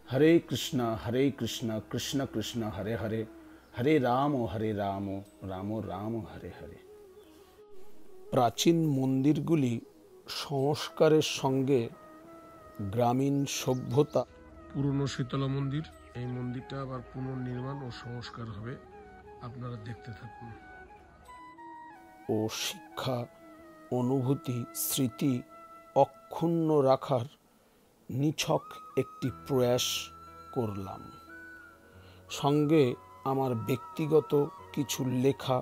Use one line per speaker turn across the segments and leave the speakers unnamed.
हरे कृष्ण कृष्ण कृष्ण हरे हरे हरे राम राम राम हरे हरे। প্রাচীন মন্দিরগুলি সংস্কারের সঙ্গে গ্রামীণ সভ্যতা।
পুরনো শীতলা মন্দির, এই মন্দিরটা আবার পুনর্নির্মাণ ও সংস্কার হবে, আপনারা দেখতে থাকুন।
ও শিক্ষা, অনুভূতি, স্মৃতি অক্ষুণ্ণ রাখার নিছক একটি প্রয়াস করলাম। সঙ্গে আমার ব্যক্তিগত কিছু লেখা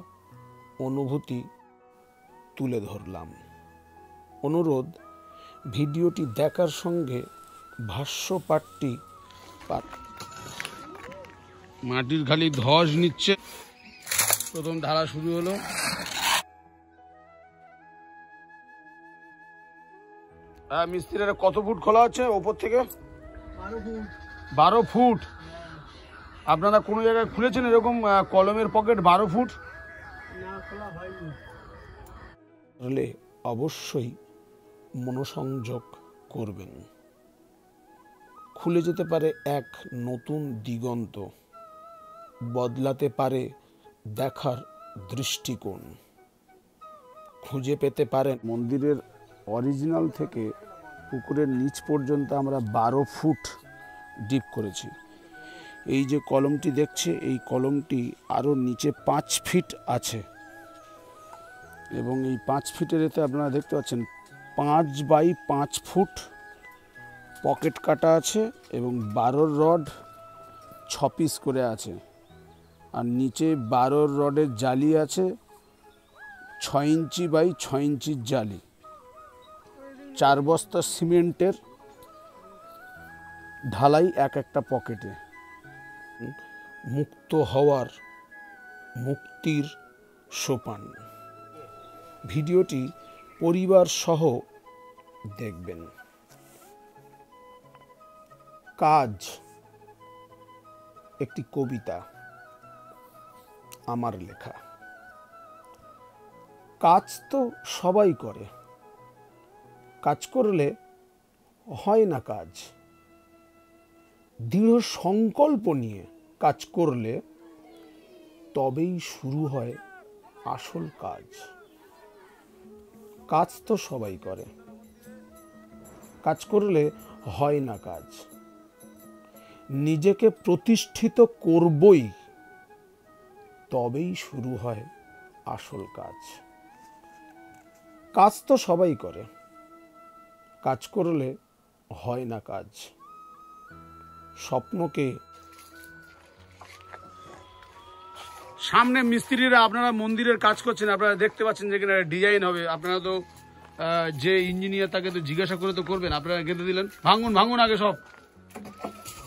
অনুভূতি তুলে ধরলাম। অনুরোধ, ভিডিওটি দেখার সঙ্গে ভাষ্যপাঠটি
মাটির খালি ধস নিচ্ছে। প্রথম ধারা শুরু হলো। মিস্ত্রিরা কত ফুট খোলা আছে ওপর থেকে? 12 ফুট। আপনারা কোনো জায়গায় খুলেছেন এরকম কলমের পকেট 12 ফুট?
হলে অবশ্যই মনোসংযোগ করবেন। খুলে যেতে পারে এক নতুন দিগন্ত, বদলাতে পারে দেখার দৃষ্টিকোণ। খুঁজে পেতে পারেন মন্দিরের অরিজিনাল থেকে পুকুরের নিচ পর্যন্ত আমরা 12 ফুট ডিপ করেছি। এই যে কলমটি দেখছে, এই কলমটি আরও নিচে 5 ফিট আছে এবং এই 5 ফিটের এতে আপনারা দেখতে পাচ্ছেন 5 বাই 5 ফুট পকেট কাটা আছে এবং 12 রড 6 পিস করে আছে। আর নিচে 12 রডের জালি আছে, 6 ইঞ্চি বাই 6 ইঞ্চির জালি। 4 বস্তা সিমেন্টের ঢালাই এক একটা পকেটে। মুক্ত হওয়ার মুক্তির সোপান। ভিডিওটি পরিবার সহ দেখবেন। কাজ একটি কবিতা, আমার লেখা। কাজ তো সবাই করে, কাজ করলে হয় না কাজ। দৃঢ় সংকল্প নিয়ে কাজ করলে তবেই শুরু হয় আসল কাজ। কাজ তো সবাই করে, কাজ করলে হয় না কাজ। নিজেকে প্রতিষ্ঠিত করবই, তবেই শুরু হয় আসল কাজ। কাজ তো সবাই করে, কাজ করলে হয় না কাজ। স্বপ্নকে
সামনে মিস্ত্রিরা আপনারা মন্দিরের কাজ করছেন, আপনারা দেখতে পাচ্ছেন যেখানে ডিজাইন হবে। আপনারা তো যে ইঞ্জিনিয়ার তাকে তো জিজ্ঞাসা করে তো করবেন। আপনারা গেঁথে দিলেন, ভাঙুন আগে সব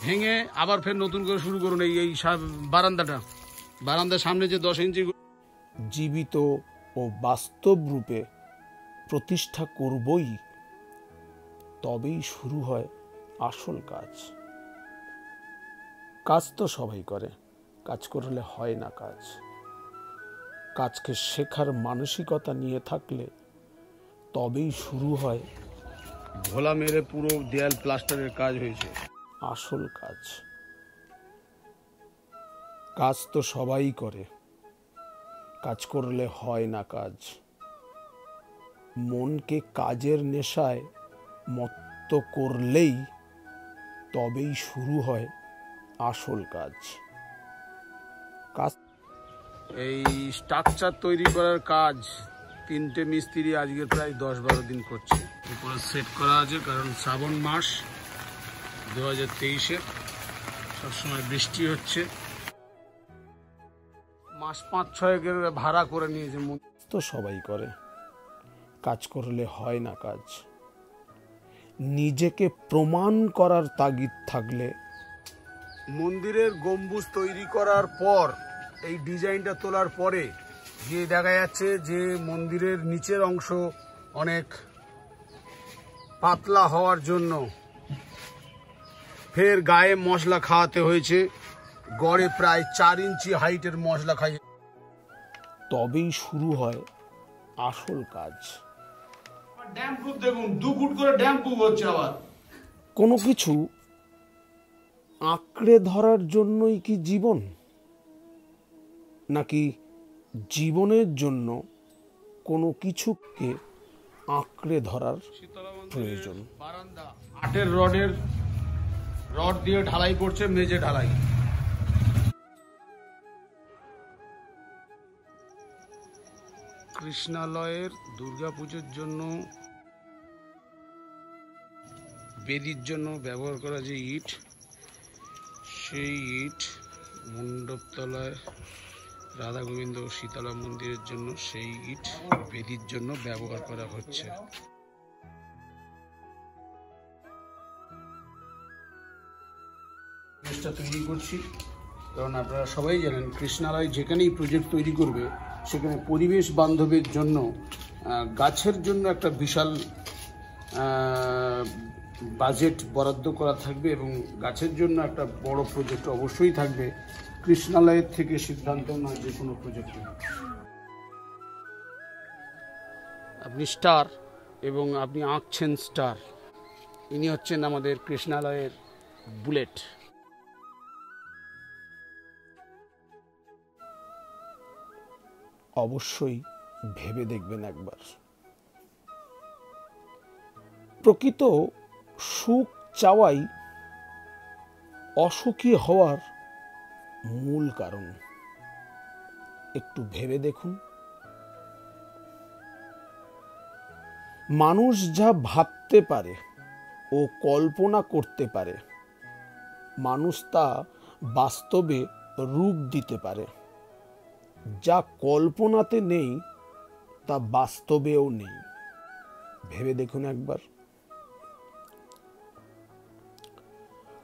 ভেঙে আবার ফের নতুন করে শুরু করুন। এই বারান্দার সামনে যে 10 ইঞ্চি
জীবিত ও বাস্তব রূপে প্রতিষ্ঠা করবই, তবেই শুরু হয় আসল কাজ। কাজ তো সবাই করে, কাজ করলে হয় না কাজ। কাজকে শেখার মানসিকতা নিয়ে থাকলে তবেই শুরু হয়
ভোলা মেরে পুরো দেয়াল প্লাস্টারের কাজ হয়েছে
আসল কাজ। কাজ তো সবাই করে, কাজ করলে হয় না কাজ। মনকে কাজের নেশায় মত্ত করলেই তবেই শুরু হয় আসল কাজ। কাজ
এই স্ট্রাকচার তৈরি করার কাজ 3টে মিস্ত্রি আজকে প্রায় 10-12 দিন করছে। উপরে সেট করা আছে, কারণ শ্রাবণ মাস 2023-এর, সবসময় বৃষ্টি হচ্ছে। মাস 5-6 ভাড়া করে নিয়েছে।
তো সবাই করে, কাজ করলে হয় না কাজ। নিজেকে প্রমাণ করার তাগিদ থাকলে।
মন্দিরের গম্বুজ তৈরি করার পর, এই ডিজাইনটা তোলার পরে যে দেখা যাচ্ছে যে মন্দিরের নিচের অংশ অনেক পাতলা হওয়ার জন্য ফের গায়ে মশলা খাওয়াতে হয়েছে। গড়ে প্রায় 4 ইঞ্চি হাইটের মশলা খাইয়ে
তবেই শুরু হয় আসল কাজ।
ড্যাম প্রুফ দেখুন, 2 ফুট করে ড্যাম প্রুফ হচ্ছে। আবার
কোনো কিছু আঁকড়ে ধরার জন্যই কি জীবন, নাকি জীবনের জন্য কোনো কিছুকে আঁকড়ে ধরার প্রয়োজন?
বারান্দা 8-এর রড দিয়ে ঢালাই করছে, মেঝে ঢালাই। কৃষ্ণালয়ের দুর্গাপুজোর জন্য বেদির জন্য ব্যবহার করা যে ইট, সেই ইট মণ্ডপতলায় রাধা গোবিন্দ শীতলা মন্দিরের জন্য সেই ইট বেদির জন্য ব্যবহার করা হচ্ছে। তৈরি করছি কারণ আপনারা সবাই জানেন কৃষ্ণালয় যেখানেই প্রজেক্ট তৈরি করবে সেখানে পরিবেশ বান্ধবের জন্য গাছের জন্য একটা বিশাল বাজেট বরাদ্দ করা থাকবে এবং গাছের জন্য একটা বড় প্রজেক্ট অবশ্যই থাকবে। কৃষ্ণালয়ের থেকে সিদ্ধান্ত নয় যে কোনো প্রজেক্টে। আপনি স্টার এবং আপনি আঁকছেন স্টার, ইনি হচ্ছেন আমাদের কৃষ্ণালয়ের বুলেট।
অবশ্যই ভেবে দেখবেন একবার। প্রকৃত সুখ চাওয়াই অসুখী হওয়ার মূল কারণ। একটু ভেবে দেখুন, মানুষ যা ভাবতে পারে ও কল্পনা করতে পারে, মানুষ তা বাস্তবে রূপ দিতে পারে। যা কল্পনাতে নেই তা বাস্তবেও নেই। ভেবে দেখুন একবার।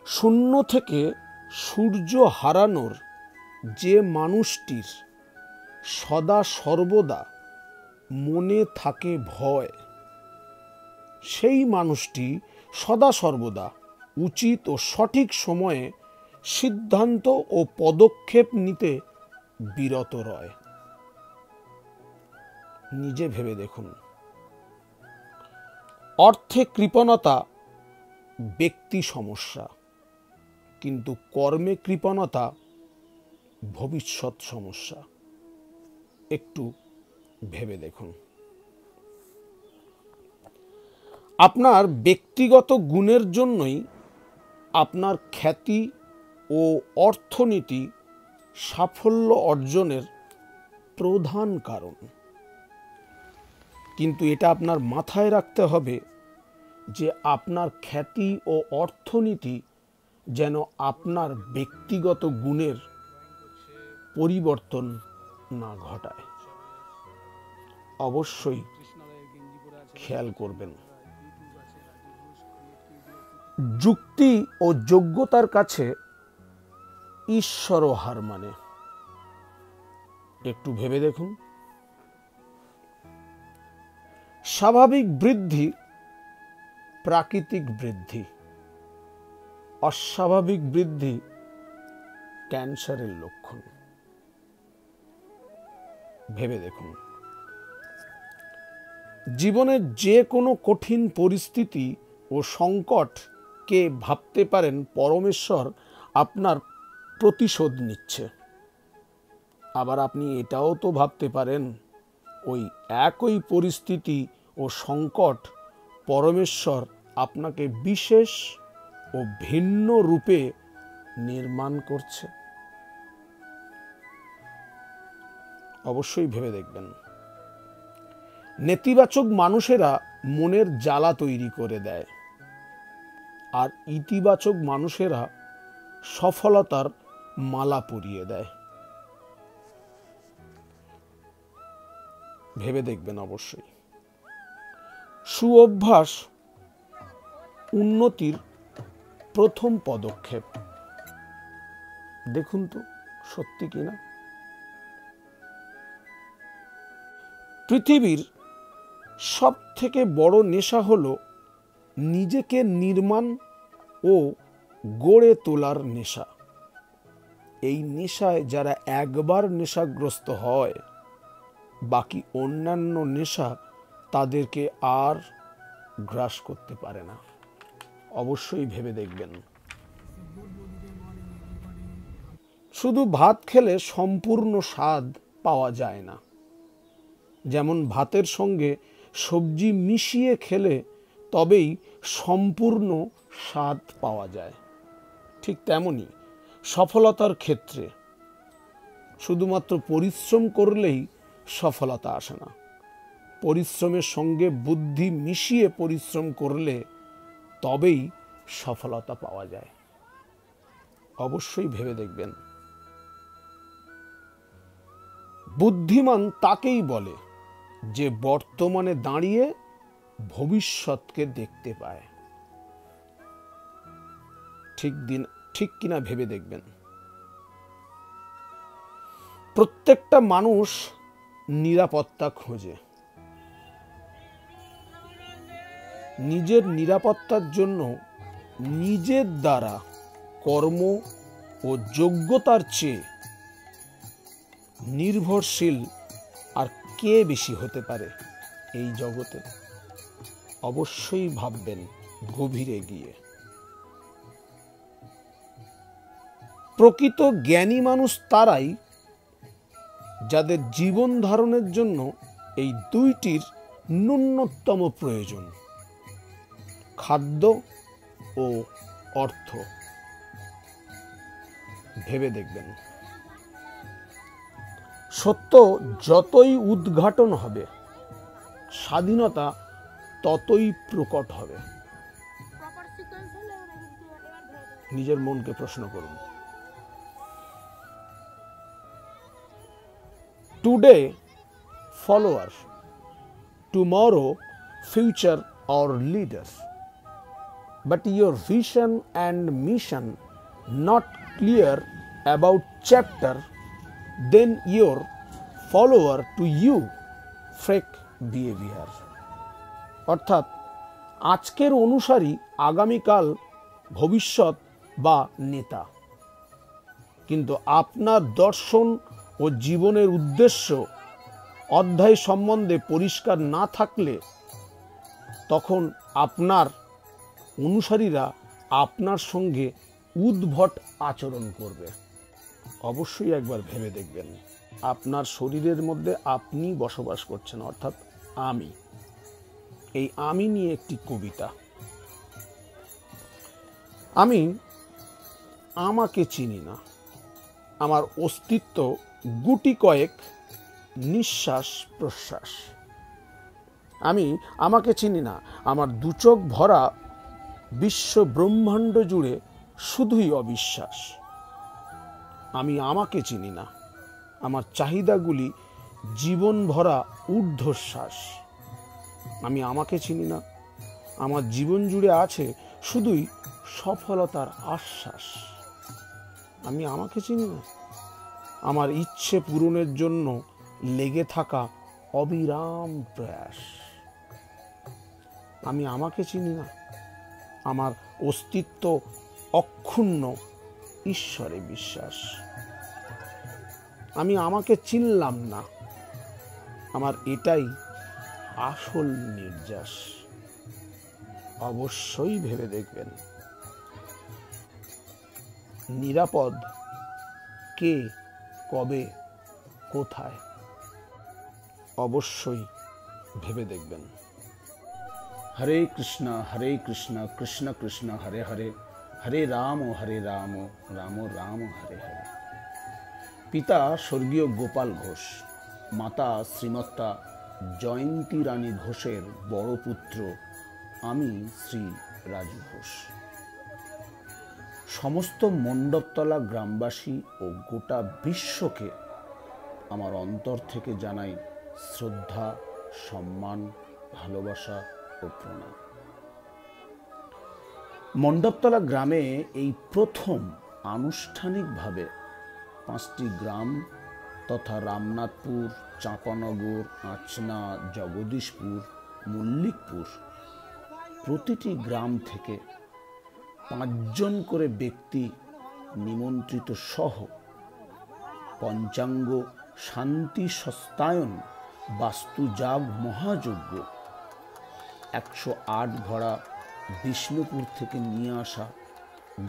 শূন্য থেকে সূর্য হারানোর যে মানুষটির সদা সর্বদা মনে থাকে ভয়, সেই মানুষটি সদা সর্বদা উচিত ও সঠিক সময়ে সিদ্ধান্ত ও পদক্ষেপ নিতে বিরত রয়। নিজে ভেবে দেখুন। অর্থে কৃপণতা ব্যক্তি সমস্যা, কিন্তু কর্মে কৃপণতা ভবিষ্যৎ সমস্যা। একটু ভেবে দেখুন। আপনার ব্যক্তিগত গুণের জন্যই আপনার খ্যাতি ও অর্থনীতি সাফল্য অর্জনের প্রধান কারণ। কিন্তু এটা আপনার মাথায় রাখতে হবে যে আপনার খ্যাতি ও অর্থনীতি যেন আপনার ব্যক্তিগত গুণের পরিবর্তন না ঘটায়। অবশ্যই খেয়াল করবেন। যুক্তি ও যোগ্যতার কাছে ঈশ্বরও হার মানে। একটু ভেবে দেখুন। স্বাভাবিক বৃদ্ধি প্রাকৃতিক বৃদ্ধি, অস্বাভাবিক বৃদ্ধি ক্যান্সারের লক্ষণ। ভেবে দেখুন। জীবনের যে কোনো কঠিন পরিস্থিতি ও সংকটকে ভাবতে পারেন পরমেশ্বর আপনার প্রতিশোধ নিচ্ছে। আবার আপনি এটাও তো ভাবতে পারেন ওই একই পরিস্থিতি ও সংকট পরমেশ্বর আপনাকে বিশেষ ও ভিন্ন রূপে নির্মাণ করছে। অবশ্যই ভেবে দেখবেন। নেতিবাচক মানুষেরা মনের জ্বালা তৈরি করে দেয়, আর ইতিবাচক মানুষেরা সফলতার মালা পরিয়ে দেয়। ভেবে দেখবেন অবশ্যই। সুঅভ্যাস উন্নতির প্রথম পদক্ষেপ। দেখুন তো সত্যি কিনা। পৃথিবীর সব থেকে বড় নেশা হলো নিজেকে নির্মাণ ও গড়ে তোলার নেশা। এই নেশায় যারা একবার নেশাগ্রস্ত হয়, বাকি অন্যান্য নেশা তাদেরকে আর গ্রাস করতে পারে না। অবশ্যই ভেবে দেখবেন। শুধু ভাত খেলে সম্পূর্ণ স্বাদ পাওয়া যায় না। যেমন ভাতের সঙ্গে সবজি মিশিয়ে খেলে তবেই সম্পূর্ণ স্বাদ পাওয়া যায়, ঠিক তেমনি সফলতার ক্ষেত্রে শুধুমাত্র পরিশ্রম করলেই সফলতা আসে না। পরিশ্রমের সঙ্গে বুদ্ধি মিশিয়ে পরিশ্রম করলে তবেই সফলতা পাওয়া যায়। অবশ্যই ভেবে দেখবেন। বুদ্ধিমান তাকেই বলে যে বর্তমানে দাঁড়িয়ে ভবিষ্যৎকে দেখতে পায়। ঠিক কিনা ভেবে দেখবেন। প্রত্যেকটা মানুষ নিরাপত্তা খোঁজে। নিজের নিরাপত্তার জন্য নিজের দ্বারা কর্ম ও যোগ্যতার চেয়ে নির্ভরশীল আর কে বেশি হতে পারে এই জগতে? অবশ্যই ভাববেন গভীরে গিয়ে। প্রকৃত জ্ঞানী মানুষ তারাই যাদের জীবন ধারণের জন্য এই দুইটির ন্যূনতম প্রয়োজন, খাদ্য ও অর্থ। ভেবে দেখবেন। সত্য যতই উদ্ঘাটন হবে, স্বাধীনতা ততই প্রকট হবে। নিজের মনকে প্রশ্ন করুন। Today followers, tomorrow future or leaders, but your vision and mission not clear about chapter, then your follower to you fake behavior. অর্থাৎ আজকের অনুসারী আগামীকাল ভবিষ্যৎ বা নেতা, কিন্তু আপনার দর্শন ও জীবনের উদ্দেশ্য অধ্যায় সম্বন্ধে পরিষ্কার না থাকলে তখন আপনার অনুসারীরা আপনার সঙ্গে উদ্ভট আচরণ করবে। অবশ্যই একবার ভেবে দেখবেন। আপনার শরীরের মধ্যে আপনি বসবাস করছেন, অর্থাৎ আমি। এই আমি নিয়ে একটি কবিতা। আমি আমাকে চিনি না। আমার অস্তিত্ব গুটি কয়েক নিঃশ্বাস প্রশ্বাস। আমি আমাকে চিনি না। আমার দুচোখ ভরা বিশ্ব ব্রহ্মাণ্ড জুড়ে শুধুই অবিশ্বাস। আমি আমাকে চিনি না। আমার চাহিদাগুলি জীবন ভরা ঊর্ধ্বশ্বাস। আমি আমাকে চিনি না। আমার জীবন জুড়ে আছে শুধুই সফলতার আশ্বাস। আমি আমাকে চিনি না। আমার ইচ্ছে পূরণের জন্য লেগে থাকা অবিরাম প্রয়াস। আমি আমাকে চিনি না। আমার অস্তিত্ব অক্ষুণ্ণ ঈশ্বরে বিশ্বাস। আমি আমাকে চিনলাম না। আমার এটাই আসল নির্যাস। অবশ্যই ভেবে দেখবেন। নিরাপদ কে, কবে, কোথায়? অবশ্যই ভেবে দেখবেন। হরে কৃষ্ণ কৃষ্ণ কৃষ্ণ হরে হরে, হরে রাম রাম রাম হরে হরে। পিতা স্বর্গীয় গোপাল ঘোষ, মাতা শ্রীমত্তা জয়ন্তী রানী ঘোষের বড় পুত্র আমি শ্রী রাজু ঘোষ। সমস্ত মণ্ডপতলা গ্রামবাসী ও গোটা বিশ্বকে আমার অন্তর থেকে জানাই শ্রদ্ধা, সম্মান, ভালোবাসা ও প্রণাম। মণ্ডপতলা গ্রামে এই প্রথম আনুষ্ঠানিকভাবে 5টি গ্রাম তথা রামনাথপুর, চাঁপানগর, আঁচনা, জগদীশপুর, মল্লিকপুর, প্রতিটি গ্রাম থেকে 5 জন করে ব্যক্তি নিমন্ত্রিত সহ পঞ্চাঙ্গ, শান্তি সস্তায়ন, বাস্তুজাগ মহাযজ্ঞ, 108 ঘড়া বিষ্ণুপুর থেকে নিয়ে আসা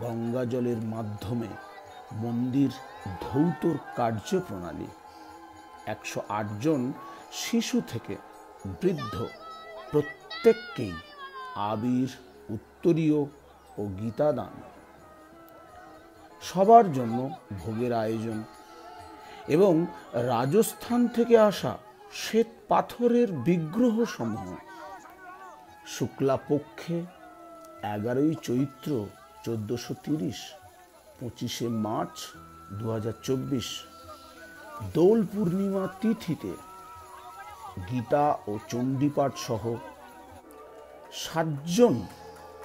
গঙ্গা জলের মাধ্যমে মন্দির ধৌতর কার্যপ্রণালী, 108 জন শিশু থেকে বৃদ্ধ প্রত্যেককেই আবির, উত্তরীয় ও গীতাদান, সবার জন্য ভোগের আয়োজন এবং রাজস্থান থেকে আসা শ্বেত পাথরের বিগ্রহ সমূহ শুক্লাপক্ষে 11ই চৈত্র 1430, 25শে মার্চ 2024 দোল পূর্ণিমা তিথিতে গীতা ও চণ্ডীপাঠ সহ 7 জন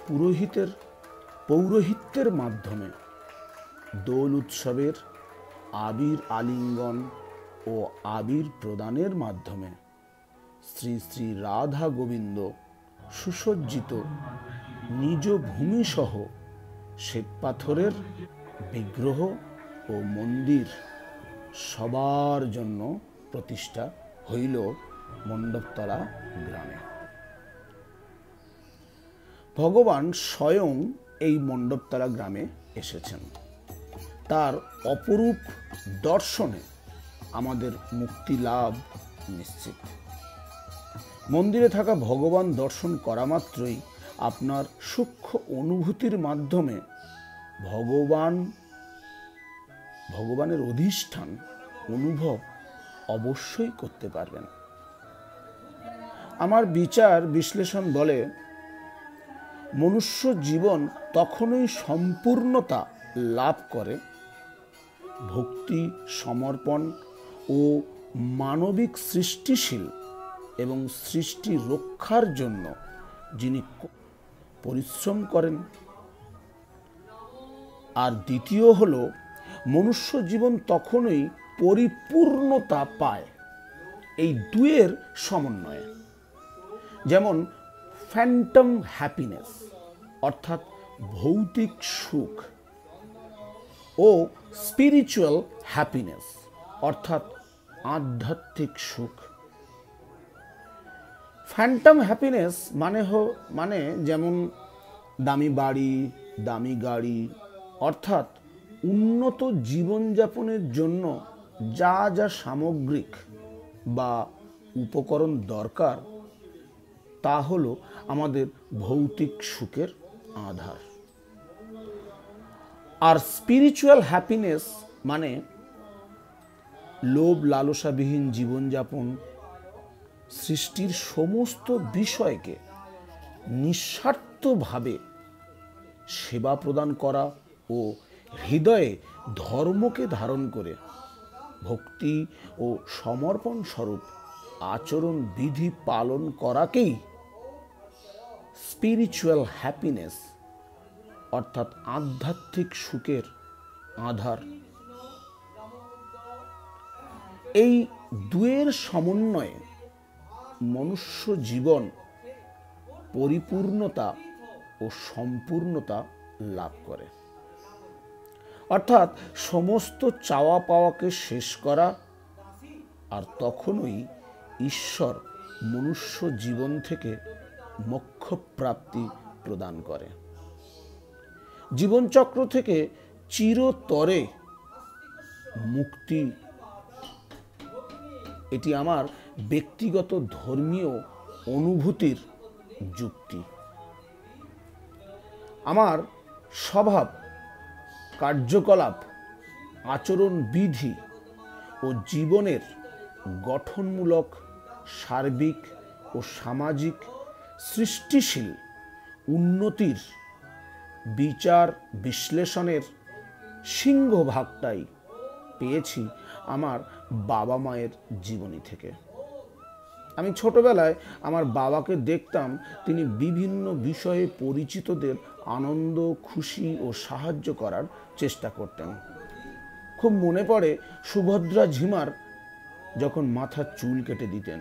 পুরোহিতের পৌরোহিত্যের মাধ্যমে দোল উৎসবের আবির আলিঙ্গন ও আবির প্রদানের মাধ্যমে শ্রী শ্রী রাধা গোবিন্দ সুসজ্জিত নিজ ভূমিসহ শ্বেতপাথরের বিগ্রহ ও মন্দির সবার জন্য প্রতিষ্ঠা হইল মণ্ডপতলা গ্রামে। ভগবান স্বয়ং এই মণ্ডপতলা গ্রামে এসেছেন। তার অপরূপ দর্শনে আমাদের মুক্তি লাভ নিশ্চিত। মন্দিরে থাকা ভগবান দর্শন করা মাত্রই আপনার সূক্ষ্ম অনুভূতির মাধ্যমে ভগবানের অধিষ্ঠান অনুভব অবশ্যই করতে পারবেন। আমার বিচার বিশ্লেষণ বলে, মনুষ্য জীবন তখনই সম্পূর্ণতা লাভ করে ভক্তি, সমর্পণ ও মানবিক সৃষ্টিশীল এবং সৃষ্টি রক্ষার জন্য যিনি পরিশ্রম করেন। আর দ্বিতীয় হলো, মনুষ্য জীবন তখনই পরিপূর্ণতা পায় এই দুয়ের সমন্বয়ে। যেমন ফ্যান্টম হ্যাপিনেস অর্থাৎ ভৌতিক সুখ ও স্পিরিচুয়াল হ্যাপিনেস অর্থাৎ আধ্যাত্মিক সুখ। ফ্যান্টম হ্যাপিনেস মানে যেমন দামি বাড়ি, দামি গাড়ি, অর্থাৎ উন্নত জীবনযাপনের জন্য যা যা সামগ্রিক বা উপকরণ দরকার তা হলো আমাদের ভৌতিক সুখের আধার। আর স্পিরিচুয়াল হ্যাপিনেস মানে লোভ লালসাবিহীন জীবনযাপন, সৃষ্টির সমস্ত বিষয়কে নিঃস্বার্থভাবে সেবা প্রদান করা ও হৃদয়ে ধর্মকে ধারণ করে ভক্তি ও সমর্পণ স্বরূপ আচরণ বিধি পালন করাকেই স্পিরিচুয়াল হ্যাপিনেস অর্থাৎ আধ্যাত্মিক সুখের আধার। এই দুয়ের সমন্বয়ে মনুষ্য জীবন পরিপূর্ণতা ও সম্পূর্ণতা লাভ করে, অর্থাৎ সমস্ত চাওয়া পাওয়াকে শেষ করা। আর তখনই ঈশ্বর মনুষ্য জীবন থেকে মোক্ষ প্রাপ্তি প্রদান করে, জীবনচক্র থেকে চিরতরে মুক্তি। এটি আমার ব্যক্তিগত ধর্মীয় অনুভূতির যুক্তি। আমার স্বভাব, কার্যকলাপ, আচরণ বিধি ও জীবনের গঠনমূলক, সার্বিক ও সামাজিক সৃষ্টিশীল উন্নতির বিচার বিশ্লেষণের সিংহভাগটাই পেয়েছি আমার বাবা মায়ের জীবনী থেকে। আমি ছোটবেলায় আমার বাবাকে দেখতাম, তিনি বিভিন্ন বিষয়ে পরিচিতদের আনন্দ, খুশি ও সাহায্য করার চেষ্টা করতেন। খুব মনে পড়ে সুভদ্রা ঝিমার যখন মাথার চুল কেটে দিতেন,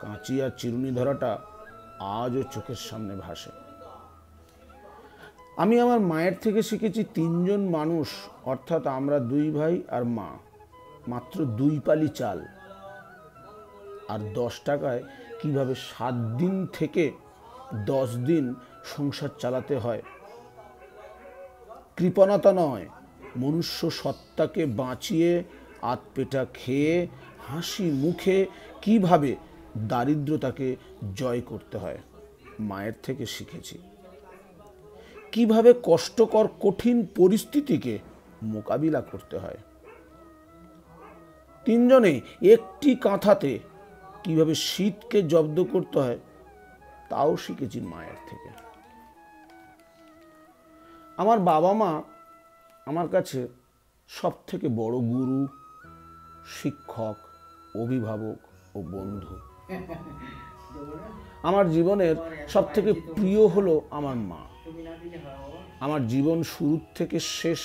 কাঁচি আর চিরুনি ধরাটা আজও চোখের সামনে ভাসে। আমি আমার মায়ের থেকে শিখেছি 3 জন মানুষ, অর্থাৎ আমরা 2 ভাই আর মা, মাত্র 2 পালি চাল আর 10 টাকায় কিভাবে 7 দিন থেকে 10 দিন সংসার চালাতে হয়। কৃপণতা নয়, মনুষ্য সত্তাকে বাঁচিয়ে আধপেটা খেয়ে হাসি মুখে কিভাবে দারিদ্রতাকে জয় করতে হয় মায়ের থেকে শিখেছি। কিভাবে কষ্টকর কঠিন পরিস্থিতিকে মোকাবিলা করতে হয়। তিনজনে একটি কাঁথাতে কিভাবে শীতকে জব্দ করতে হয় তাও শিখেছি মায়ের থেকে। আমার বাবা মা আমার কাছে সব থেকে বড় গুরু, শিক্ষক, অভিভাবক ও বন্ধু। আমার জীবনের সব থেকে প্রিয় হলো আমার মা। আমার জীবন শুরু থেকে শেষ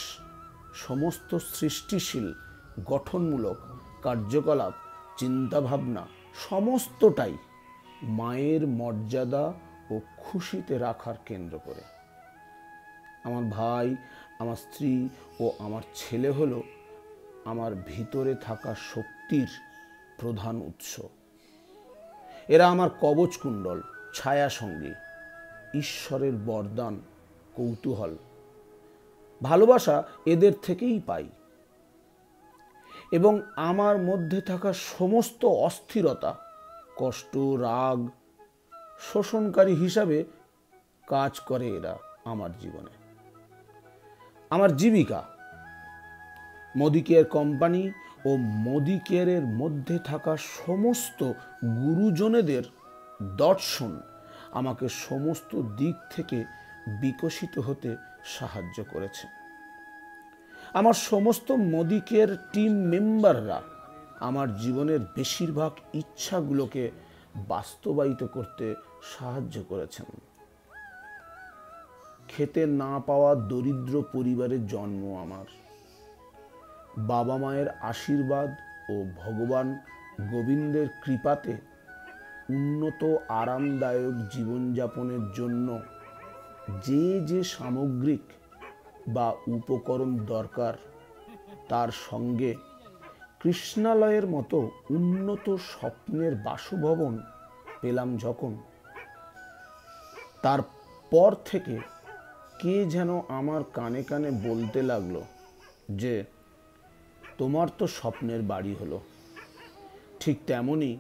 সমস্ত সৃষ্টিশীল গঠনমূলক কার্যকলাপ, চিন্তাভাবনা সমস্তটাই মায়ের মর্যাদা ও খুশিতে রাখার কেন্দ্র করে। আমার ভাই, আমার স্ত্রী ও আমার ছেলে হলো আমার ভিতরে থাকা শক্তির প্রধান উৎস। এরা আমার কবচকুণ্ডল, ছায়া সঙ্গী, ঈশ্বরের বরদান, কৌতূহল, ভালোবাসা এদের থেকেই পাই। এবং আমার মধ্যে থাকা সমস্ত অস্থিরতা, কষ্ট, রাগ শোষণকারী হিসাবে কাজ করে এরা আমার জীবনে। আমার জীবিকা মোদি কেয়ার কোম্পানি ও মোদি কেয়ারের মধ্যে থাকা সমস্ত গুরুজনেদের দর্শন আমাকে সমস্ত দিক থেকে বিকশিত হতে সাহায্য করেছে। আমার সমস্ত মোদি কেয়ার টিম মেম্বাররা আমার জীবনের বেশিরভাগ ইচ্ছাগুলোকে বাস্তবায়িত করতে সাহায্য করেছেন। খেতে না পাওয়া দরিদ্র পরিবারের জন্ম আমার। বাবা মায়ের আশীর্বাদ ও ভগবান গোবিন্দের কৃপাতে উন্নত আরামদায়ক জীবনযাপনের জন্য যে যে সামগ্রিক বা উপকরণ দরকার, তার সঙ্গে কৃষ্ণালয়ের মতো উন্নত স্বপ্নের বাসভবন পেলাম যখন, তারপর থেকে কে যেন আমার কানে কানে বলতে লাগলো যে তোমার তো স্বপ্নের বাড়ি হলো, ঠিক তেমনি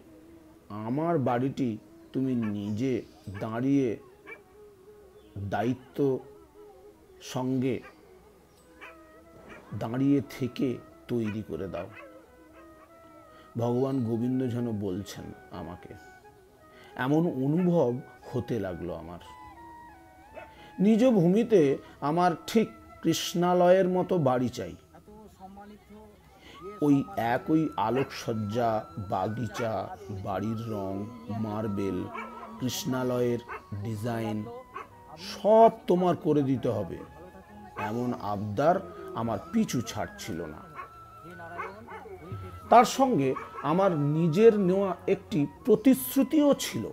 আমার বাড়িটি তুমি নিজে দাঁড়িয়ে দায়িত্ব সঙ্গে দাঁড়িয়ে থেকে তৈরি করে দাও। ভগবান গোবিন্দ যেন বলছেন আমাকে। এমন অনুভব হতে লাগলো আমার। নিজ ভূমিতে আমার ঠিক কৃষ্ণালয়ের মতো বাড়ি চাই। ওই একই আলোকসজ্জা, বাগিচা, বাড়ির রং, মার্বেল, কৃষ্ণালয়ের ডিজাইন সব তোমার করে দিতে হবে, এমন আবদার আমার পিছু ছাড়ছিল না। তার সঙ্গে আমার নিজের নেওয়া একটি প্রতিশ্রুতিও ছিল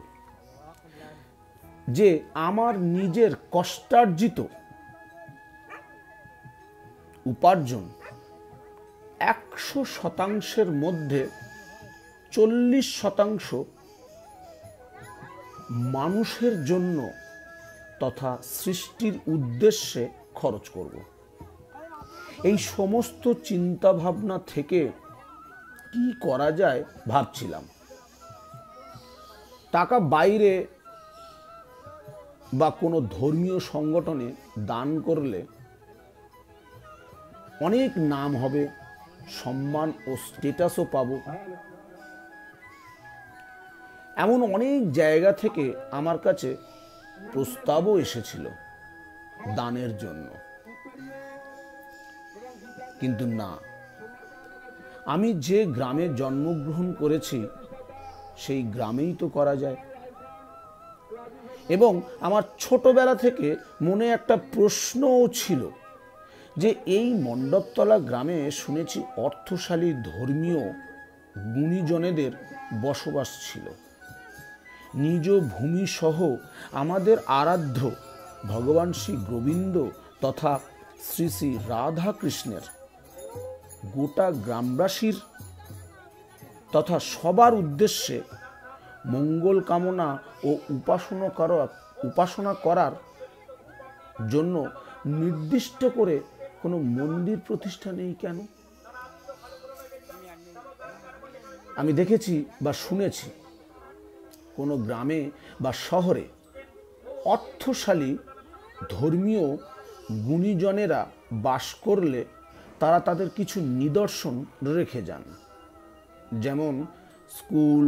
যে আমার নিজের কষ্টার্জিত উপার্জন 100% মধ্যে 40% মানুষের জন্য তথা সৃষ্টির উদ্দেশ্যে খরচ করব। এই সমস্ত চিন্তা ভাবনা থেকে কি করা যায় ভাবছিলাম। টাকা বাইরে বা কোনো ধর্মীয় সংগঠনে দান করলে অনেক নাম হবে, সম্মান ও স্ট্যাটাসও পাবো। এমন অনেক জায়গা থেকে আমার কাছে প্রস্তাবও এসেছিল দানের জন্য, কিন্তু না, আমি যে গ্রামে জন্মগ্রহণ করেছি সেই গ্রামেই তো করা যায়। এবং আমার ছোটবেলা থেকে মনে একটা প্রশ্নও ছিল যে এই মণ্ডপতলা গ্রামে শুনেছি অর্থশালী ধর্মীয় গুণীজনেদের বসবাস ছিল। নিজ ভূমি সহ আমাদের আরাধ্য ভগবান শ্রী গোবিন্দ তথা শ্রী শ্রী রাধা কৃষ্ণের গোটা গ্রামবাসীর তথা সবার উদ্দেশ্যে মঙ্গল কামনা ও উপাসনা করার জন্য নির্দিষ্ট করে কোনো মন্দির প্রতিষ্ঠা নেই কেন? আমি দেখেছি বা শুনেছি কোনো গ্রামে বা শহরে অর্থশালী ধর্মীয় গুণীজনেরা বাস করলে তারা তাদের কিছু নিদর্শন রেখে যান, যেমন স্কুল,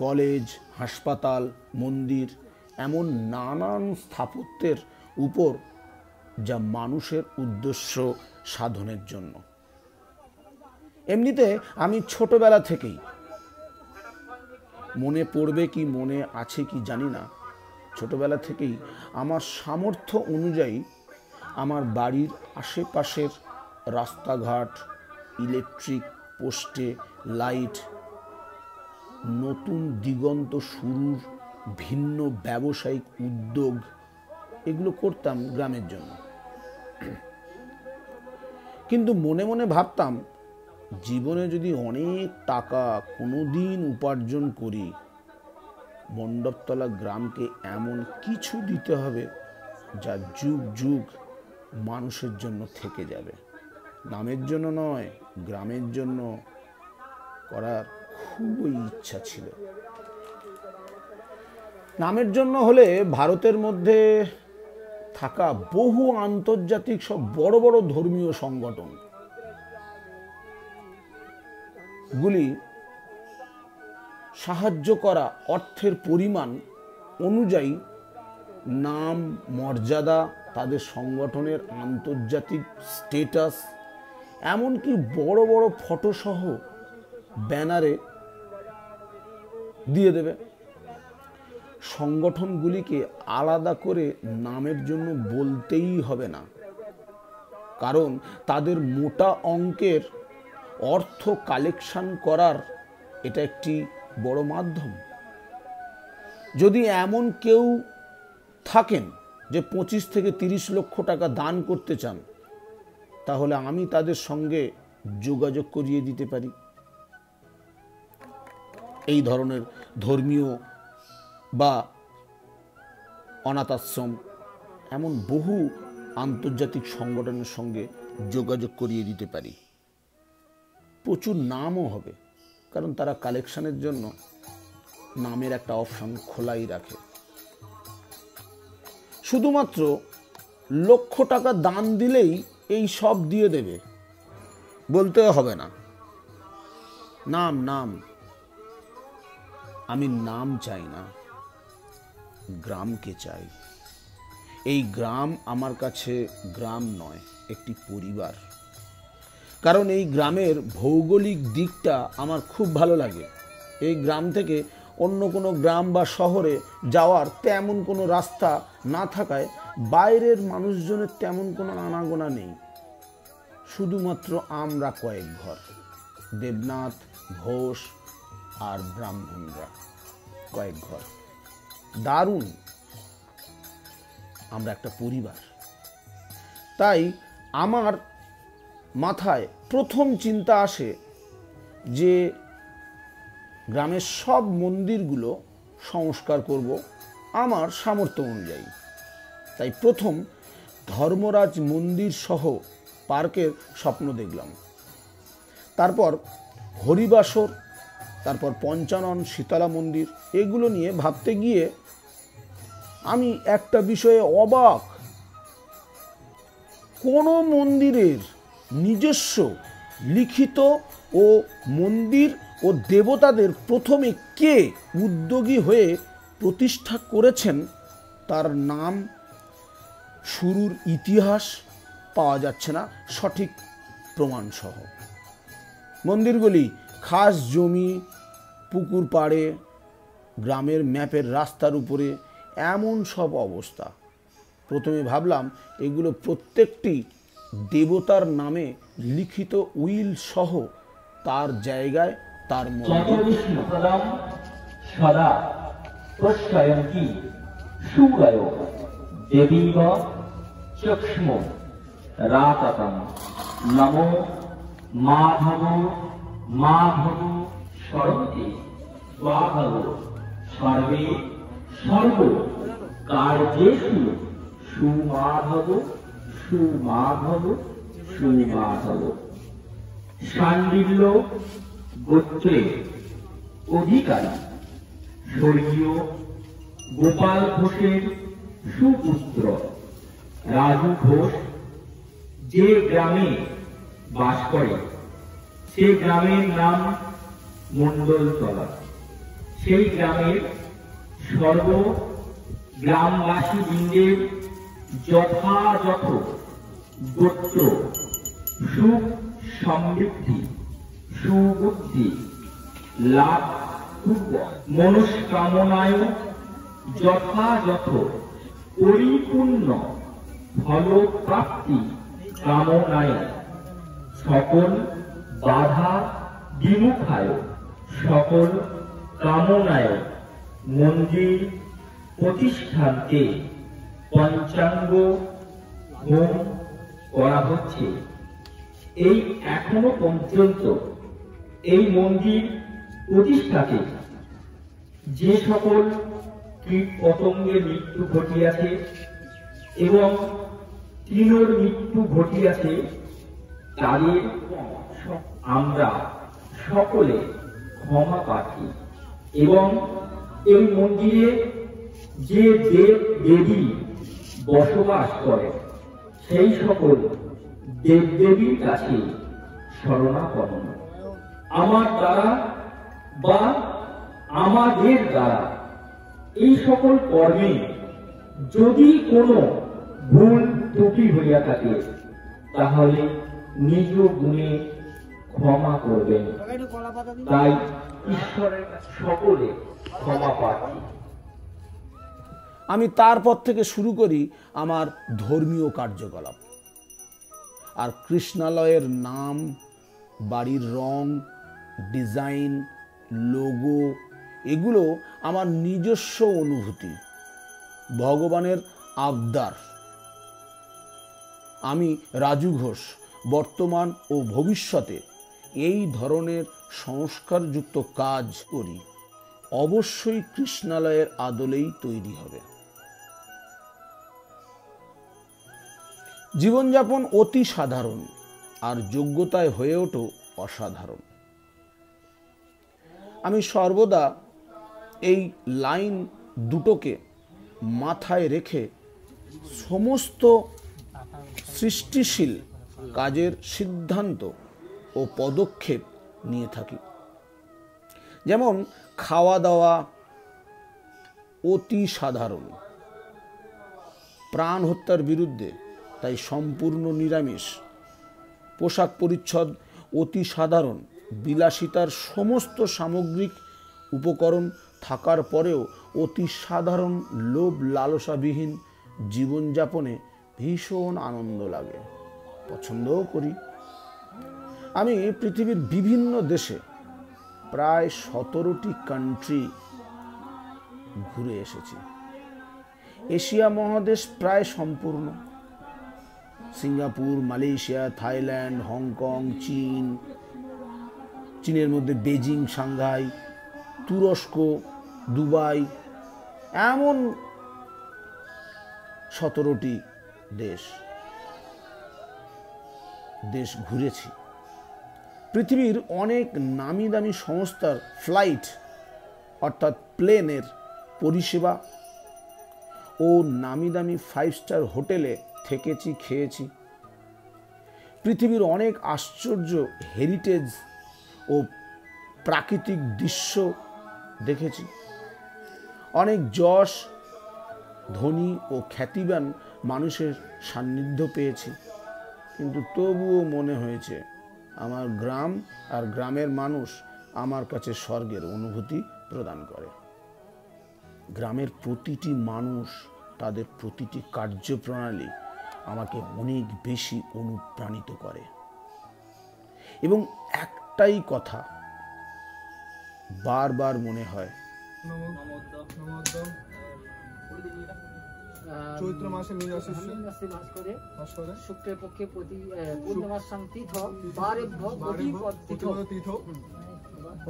কলেজ, হাসপাতাল, মন্দির, এমন নানান স্থাপত্যের উপর যা মানুষের উদ্দেশ্য সাধনের জন্য। এমনিতে আমি ছোটবেলা থেকেই, মনে পড়বে কি মনে আছে কি জানি না, ছোটবেলা থেকেই আমার সামর্থ্য অনুযায়ী আমার বাড়ির আশেপাশের রাস্তাঘাট, ইলেকট্রিক পোস্টে লাইট, নতুন দিগন্ত শুরুর ভিন্ন ব্যবসায়িক উদ্যোগ, এগুলো করতাম গ্রামের জন্য। কিন্তু মনে মনে ভাবতাম, জীবনে যদি অনেক টাকা কোনোদিন উপার্জন করি, মণ্ডপতলা গ্রামকে এমন কিছু দিতে হবে যা যুগ যুগ মানুষের জন্য থেকে যাবে। নামের জন্য নয়, গ্রামের জন্য করার খুবই ইচ্ছা ছিল। নামের জন্য হলে ভারতের মধ্যে থাকা বহু আন্তর্জাতিক সব বড় বড় ধর্মীয় সংগঠন গুলি সাহায্য করা অর্থের পরিমাণ অনুযায়ী নাম, মর্যাদা, তাদের সংগঠনের আন্তর্জাতিক স্ট্যাটাস, এমনকি বড় বড় ফটোসহ ব্যানারে দিয়ে দেবে। সংগঠনগুলিকে আলাদা করে নামের জন্য বলতেই হবে না, কারণ তাদের মোটা অঙ্কের অর্থ কালেকশন করার এটা একটি বড় মাধ্যম। যদি এমন কেউ থাকেন যে 25 থেকে 30 লক্ষ টাকা দান করতে চান, তাহলে আমি তাদের সঙ্গে যোগাযোগ করিয়ে দিতে পারি। এই ধরনের ধর্মীয় বা অনাথাশ্রম, এমন বহু আন্তর্জাতিক সংগঠনের সঙ্গে যোগাযোগ করিয়ে দিতে পারি। প্রচুর নামও হবে, কারণ তারা কালেকশনের জন্য নামের একটা অপশন খোলাই রাখে। শুধুমাত্র লক্ষ টাকা দান দিলেই এই সব দিয়ে দেবে বলতে হবে না। নাম নাম, আমি নাম চাই না, গ্রামকে চাই। এই গ্রাম আমার কাছে গ্রাম নয়, একটি পরিবার। কারণ এই গ্রামের ভৌগোলিক দিকটা আমার খুব ভালো লাগে। এই গ্রাম থেকে অন্য কোনো গ্রাম বা শহরে যাওয়ার তেমন কোনো রাস্তা না থাকায় বাইরের মানুষজনের তেমন কোনো আনাগোনা নেই। শুধুমাত্র আমরা কয়েক ঘর, দেবনাথ, ঘোষ আর ব্রাহ্মণরা কয়েক ঘর। দারুণ, আমরা একটা পরিবার। তাই আমার মাথায় প্রথম চিন্তা আসে যে গ্রামের সব মন্দিরগুলো সংস্কার করব আমার সামর্থ্য অনুযায়ী। তাই প্রথম ধর্মরাজ মন্দির সহ পার্কের স্বপ্ন দেখলাম। তারপর হরিবাসর, তারপর পঞ্চানন, শীতলা মন্দির, এগুলো নিয়ে ভাবতে গিয়ে আমি একটা বিষয়ে অবাক। কোনো মন্দিরের নিজস্ব লিখিত ও মন্দির ও দেবতাদের প্রথমে কে উদ্যোগী হয়ে প্রতিষ্ঠা করেছেন তার নাম, শুরুর ইতিহাস পাওয়া যাচ্ছে না সঠিক প্রমাণসহ। মন্দিরগুলি খাস জমি, পুকুর পাড়ে, গ্রামের ম্যাপের রাস্তার উপরে, এমন সব অবস্থা। প্রথমে ভাবলাম এগুলো প্রত্যেকটি দেবতার নামে লিখিত উইল সহ তার জায়গায় তার মন্দির।
সদা প্রশ্রয়ন্তি সুরয় দেবীব চক্ষ্ম রাততম নমো মাধব মাধব স্বরন্তি স্বাধব সর্বে সর্ব কার্যেষু সুমাধব সুমাধব সুমাধব। শাণ্ডিল্য গোত্রে অধিকারী স্বর্গীয় গোপাল ঘোষের সুপুত্র রাজু ঘোষ যে গ্রামে বাস করে সে গ্রামের নাম মণ্ডলতলা। সেই গ্রামের সর্ব গ্রামবাসী বৃন্দের যথাযথ গোত্র সুখ সমৃদ্ধি সুবুদ্ধি লাভ পূর্বক মনস্কামনায় যথাযথ পরিপূর্ণ ফলপ্রাপ্তি কামনায় সকল বাধা বিমুখায় সকল কামনায় মন্দির প্রতিষ্ঠানকে পঞ্চাঙ্গ হোম করা হচ্ছে। এই এখনো পর্যন্ত এই মন্দির প্রতিষ্ঠাতে যে সকল কীট পতঙ্গের মৃত্যু ঘটিয়াছে এবং তৃণর মৃত্যু ঘটিয়াছে তাদের আমরা সকলে ক্ষমা প্রার্থী এবং এই মন্দিরে যে দেব দেবী বসবাস করে সেই সকল দেবদেবীর কাছে শরণাপন্ন। আমার দ্বারা বা আমাদের দ্বারা এই সকল কর্মে যদি কোনো ভুল ত্রুটি হইয়া থাকে তাহলে নিজ গুণে ক্ষমা করবেন। তাই ঈশ্বরের সকলে ক্ষমা প্রার্থী।
আমি তারপর থেকে শুরু করি আমার ধর্মীয় কার্যকলাপ। আর কৃষ্ণালয়ের নাম, বাড়ির রং, ডিজাইন, লোগো এগুলো আমার নিজস্ব অনুভূতি, ভগবানের আবদার। আমি রাজু ঘোষ বর্তমান ও ভবিষ্যতে এই ধরনের সংস্কারযুক্ত কাজ করি, অবশ্যই কৃষ্ণালয়ের আদলেই তৈরি হবে। জীবনযাপন অতি সাধারণ আর যোগ্যতায় হয়ে ওঠো অসাধারণ। আমি সর্বদা এই লাইন দুটোকে মাথায় রেখে সমস্ত সৃষ্টিশীল কাজের সিদ্ধান্ত ও পদক্ষেপ নিয়ে থাকি। যেমন খাওয়া দাওয়া অতি সাধারণ, প্রাণ হত্যার বিরুদ্ধে তাই সম্পূর্ণ নিরামিষ। পোশাক পরিচ্ছদ অতি সাধারণ, বিলাসিতার সমস্ত সামগ্রিক উপকরণ থাকার পরেও অতি সাধারণ লোভ লালসাবিহীন জীবনযাপনে ভীষণ আনন্দ লাগে, পছন্দও করি। আমি পৃথিবীর বিভিন্ন দেশে প্রায় 17টি কান্ট্রি ঘুরে এসেছি। এশিয়া মহাদেশ প্রায় সম্পূর্ণ। সিঙ্গাপুর, মালয়েশিয়া, থাইল্যান্ড, হংকং, চীন, চীনের মধ্যে বেজিং, সাংহাই, তুরস্ক, দুবাই, এমন 17টি দেশ ঘুরেছি। পৃথিবীর অনেক নামি দামি সংস্থার ফ্লাইট অর্থাৎ প্লেনের পরিষেবা ও নামি দামি 5 স্টার হোটেলে থেকেছি, খেয়েছি। পৃথিবীর অনেক আশ্চর্য হেরিটেজ ও প্রাকৃতিক দৃশ্য দেখেছি। অনেক যশ, ধনী ও খ্যাতিবান মানুষের সান্নিধ্য পেয়েছি, কিন্তু তবুও মনে হয়েছে আমার গ্রাম আর গ্রামের মানুষ আমার কাছে স্বর্গের অনুভূতি প্রদান করে। গ্রামের প্রতিটি মানুষ, তাদের প্রতিটি কার্যপ্রণালী আমাকে অনেক বেশি অনুপ্রাণিত করে। এবং একটাই কথা বারবার মনে হয়,
চৈত্র মাসে মীন রাশি বাস করে
শুক্রের পক্ষে পূর্ণিমার তীর্থ বারেভ্য তীর্থ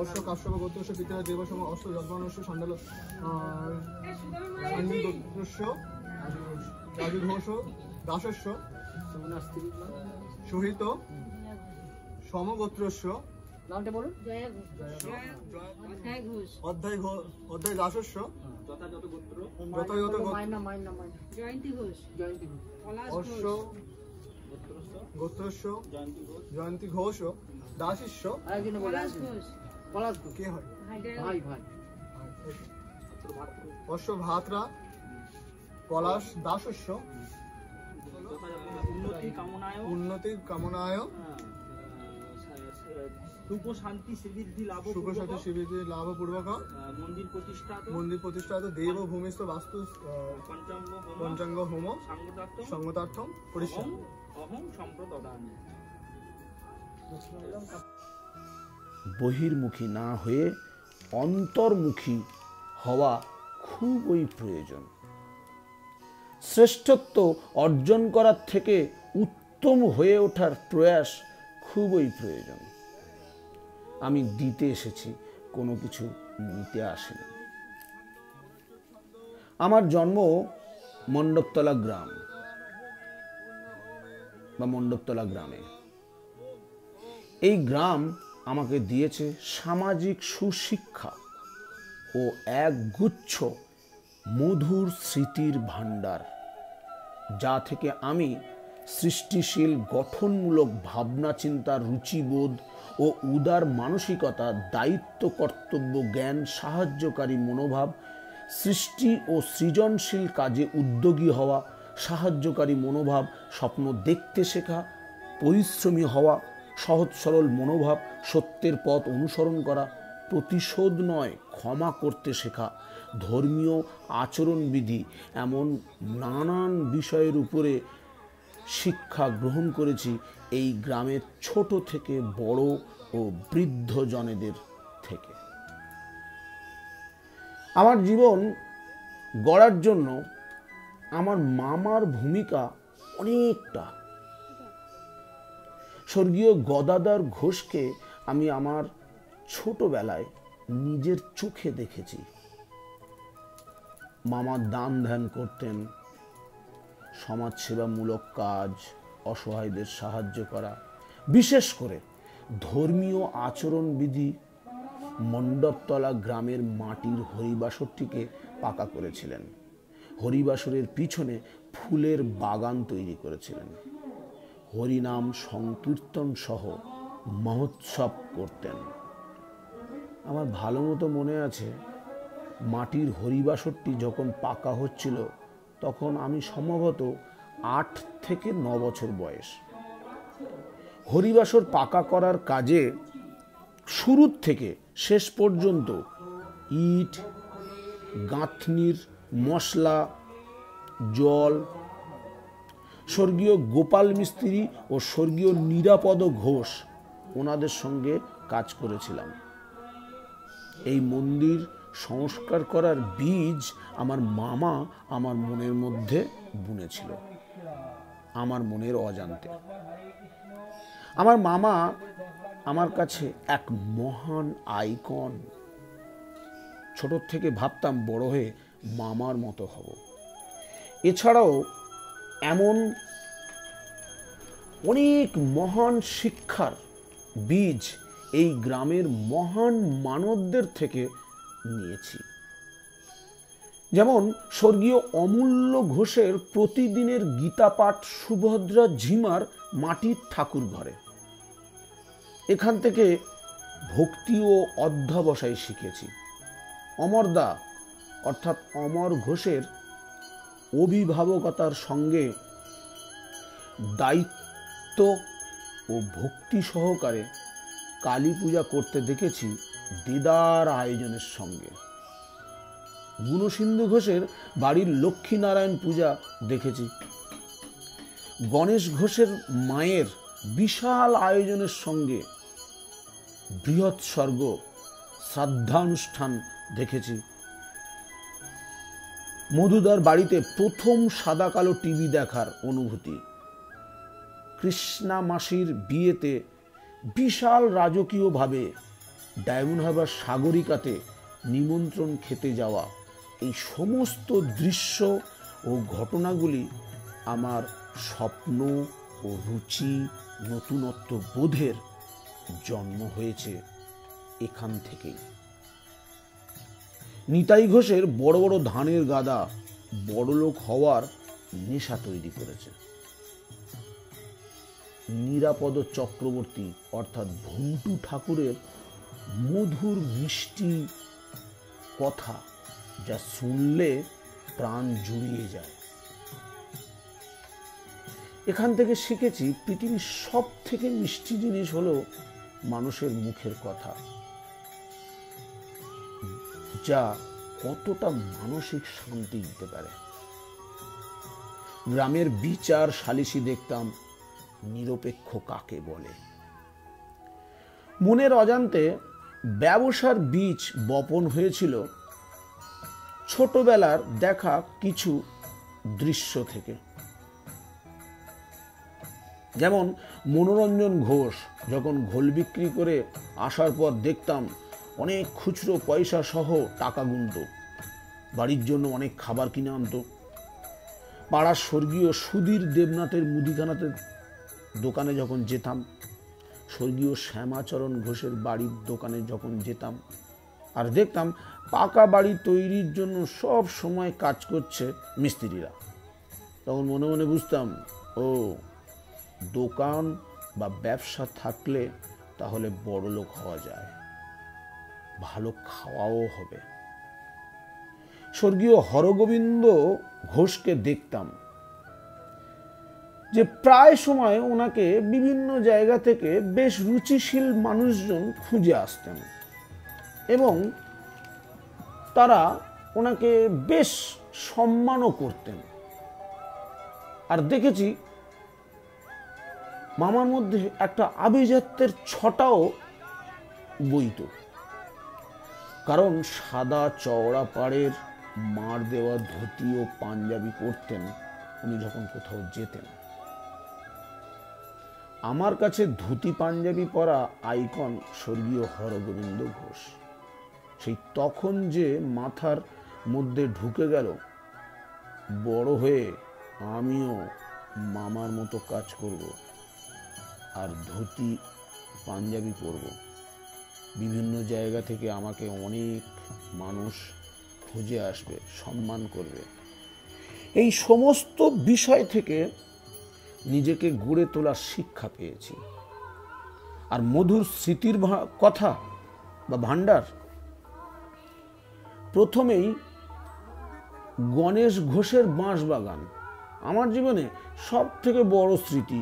অশ্ব কাশ্যপ গোত্রস্য পিতা দেবসম অশ্ব যজ্ঞানস্য সান্ডাল গোত্রস্য রাজু ঘোষ দাসস্য সহিত সমগোত্রস্য
নামটা বলুন।
অধ্যায় দাসস্য
যথাযথ গোত্র
যথাযথ
মায়ের নাম জয়ন্তী ঘোষ।
অশ্ব গোত্রস্য জয়ন্তী ঘোষ দাসিস্য
আরেকজন বলে পলাশ ঘোষ।
কে হয়?
ভাই ভাই।
অশ্ব ভাতরা পলাশ দাসস্য উন্নতি কামনায়
সুখ শান্তি শ্রীবৃদ্ধি লাভ
সুখ সাথে শিবির লাভ পূর্বক মন্দির প্রতিষ্ঠাত দেব ভূমিস্থ বাস্তু পঞ্চাঙ্গ হোম সংগতার্থম পরিশ্রম।
বহির্মুখী না হয়ে অন্তর্মুখী হওয়া খুবই প্রয়োজন। শ্রেষ্ঠত্ব অর্জন করার থেকে উত্তম হয়ে ওঠার প্রয়াস খুবই প্রয়োজন। আমি দিতে এসেছি, কোনো কিছু নিতে আসেনি। আমার জন্ম মণ্ডপতলা গ্রাম বা মণ্ডপতলা গ্রামে। এই গ্রাম আমাকে দিয়েছে সামাজিক সুশিক্ষা ও এক গুচ্ছ মধুর স্মৃতির ভাণ্ডার, যা থেকে আমি সৃষ্টিশীল গঠনমূলক ভাবনা চিন্তার রুচিবোধ ও উদার মানসিকতা, দায়িত্ব কর্তব্য জ্ঞান, সাহায্যকারী মনোভাব, সৃষ্টি ও সৃজনশীল কাজে উদ্যোগী হওয়া, সাহায্যকারী মনোভাব, স্বপ্ন দেখতে শেখা, পরিশ্রমী হওয়া, সহজ সরল মনোভাব, সত্যের পথ অনুসরণ করা, প্রতিশোধ নয় ক্ষমা করতে শেখা, ধর্মীয় আচরণবিধি, এমন নানান বিষয়ের উপরে শিক্ষা গ্রহণ করেছি এই গ্রামের ছোট থেকে বড় ও বৃদ্ধ জনেদের থেকে। আমার জীবন গড়ার জন্য আমার মামার ভূমিকা অনেকটা। স্বর্গীয় গদাধর ঘোষকে আমি আমার ছোটবেলায় নিজের চোখে দেখেছি। মামা দান ধ্যান করতেন, সমাজসেবামূলক কাজ, অসহায়দের সাহায্য করা, বিশেষ করে ধর্মীয় আচরণবিধি মণ্ডপতলা গ্রামের মাটির হরিবাসরটিকে পাকা করেছিলেন। হরিবাসরের পিছনে ফুলের বাগান তৈরি করেছিলেন। হরিনাম সংকীর্তন সহ মহোৎসব করতেন। আমার ভালো মতো মনে আছে, মাটির হরিবাসরটি যখন পাকা হচ্ছিল তখন আমি সম্ভবত 8 থেকে 9 বছর বয়স। হরিবাসর পাকা করার কাজে শুরুর থেকে শেষ পর্যন্ত ইট, গাঁথনির মশলা, জল, স্বর্গীয় গোপাল মিস্ত্রি ও স্বর্গীয় নিরাপদ ঘোষ ওনাদের সঙ্গে কাজ করেছিলাম। এই মন্দির সংস্কার করার বীজ আমার মামা আমার মনের মধ্যে বুনেছিল, আমার মনের অজান্তে। আমার মামা আমার কাছে এক মহান আইকন। ছোট থেকে ভাবতাম বড় হয়ে মামার মতো হব। এছাড়াও এমন অনেক মহান শিক্ষার বীজ এই গ্রামের মহান মানবদের থেকে নিয়েছি। যেমন স্বর্গীয় অমূল্য ঘোষের প্রতিদিনের গীতা পাঠ সুভদ্রা ঝিমার মাটির ঠাকুর ঘরে। এখান থেকে ভক্তি ও অধ্যবসায় শিখেছি। অমরদা অর্থাৎ অমর ঘোষের অভিভাবকতার সঙ্গে দায়িত্ব ও ভক্তি সহকারে কালী পূজা করতে দেখেছি দেদার আয়োজনের সঙ্গে। গুণসিন্ধু ঘোষের বাড়ির লক্ষ্মীনারায়ণ পূজা দেখেছি। গণেশ ঘোষের মায়ের বিশাল আয়োজনের সঙ্গে বৃহৎ স্বর্গ শ্রাদ্ধানুষ্ঠান দেখেছি। মধুদার বাড়িতে প্রথম সাদা কালো টিভি দেখার অনুভূতি, কৃষ্ণা মাসির বিয়েতে বিশাল রাজকীয়ভাবে ডায়মন্ড হারবার সাগরিকাতে নিমন্ত্রণ খেতে যাওয়া, এই সমস্ত দৃশ্য ও ঘটনাগুলি আমার স্বপ্ন ও রুচি নতুনত্ব বোধের জন্ম হয়েছে এখান থেকেই। নিতাই ঘোষের বড় বড় ধানের গাদা বড়লোক হওয়ার নেশা তৈরি করেছে। নিরাপদ চক্রবর্তী অর্থাৎ ভন্টু ঠাকুরের মধুর মিষ্টি কথা যা শুনলে প্রাণ জুড়িয়ে যায়। এখান থেকে শিখেছি পৃথিবীর সব থেকে মিষ্টি জিনিস হলো মানুষের মুখের কথা, যা কতটা মানসিক শান্তি দিতে পারে। গ্রামের বিচার সালিসি দেখতাম নিরপেক্ষ কাকে বলে। মনের অজান্তে ব্যবসার বীজ বপন হয়েছিল ছোটবেলার দেখা কিছু দৃশ্য থেকে। যেমন মনোরঞ্জন ঘোষ যখন ঘোল বিক্রি করে আসার পর দেখতাম অনেক খুচরো পয়সা সহ টাকা গুনত, বাড়ির জন্য অনেক খাবার কিনে আনত। পাড়ার স্বর্গীয় সুধীর দেবনাথের মুদিখানাতে দোকানে যখন যেতাম, স্বর্গীয় শ্যামাচরণ ঘোষের বাড়ির দোকানে যখন যেতাম আর দেখতাম পাকা বাড়ি তৈরির জন্য সব সময় কাজ করছে মিস্ত্রিরা, তখন মনে মনে বুঝতাম, ও দোকান বা ব্যবসা থাকলে তাহলে বড়লোক হওয়া যায়, ভালো খাওয়াও হবে। স্বর্গীয় হরগোবিন্দ ঘোষকে দেখতাম যে প্রায় সময় ওনাকে বিভিন্ন জায়গা থেকে বেশ রুচিশীল মানুষজন খুঁজে আসতেন এবং তারা ওনাকে বেশ সম্মানও করতেন। আর দেখেছি মামার মধ্যে একটা আভিজাত্যের ছটাও বইত, কারণ সাদা চওড়া পাড়ের মার দেওয়া ধুতি ও পাঞ্জাবি পরতেন উনি যখন কোথাও যেতেন। আমার কাছে ধুতি পাঞ্জাবি পরা আইকন স্বর্গীয় হরগোবিন্দ ঘোষ। সেই তখন যে মাথার মধ্যে ঢুকে গেল, বড় হয়ে আমিও মামার মতো কাজ করব আর ধুতি পাঞ্জাবি পরব। বিভিন্ন জায়গা থেকে আমাকে অনেক মানুষ খুঁজে আসবে, সম্মান করবে। এই সমস্ত বিষয় থেকে নিজেকে গড়ে তোলার শিক্ষা পেয়েছি। আর মধুর স্মৃতির কথা বা ভান্ডার, প্রথমেই গণেশ ঘোষের বাঁশবাগান আমার জীবনে সব থেকে বড় স্মৃতি।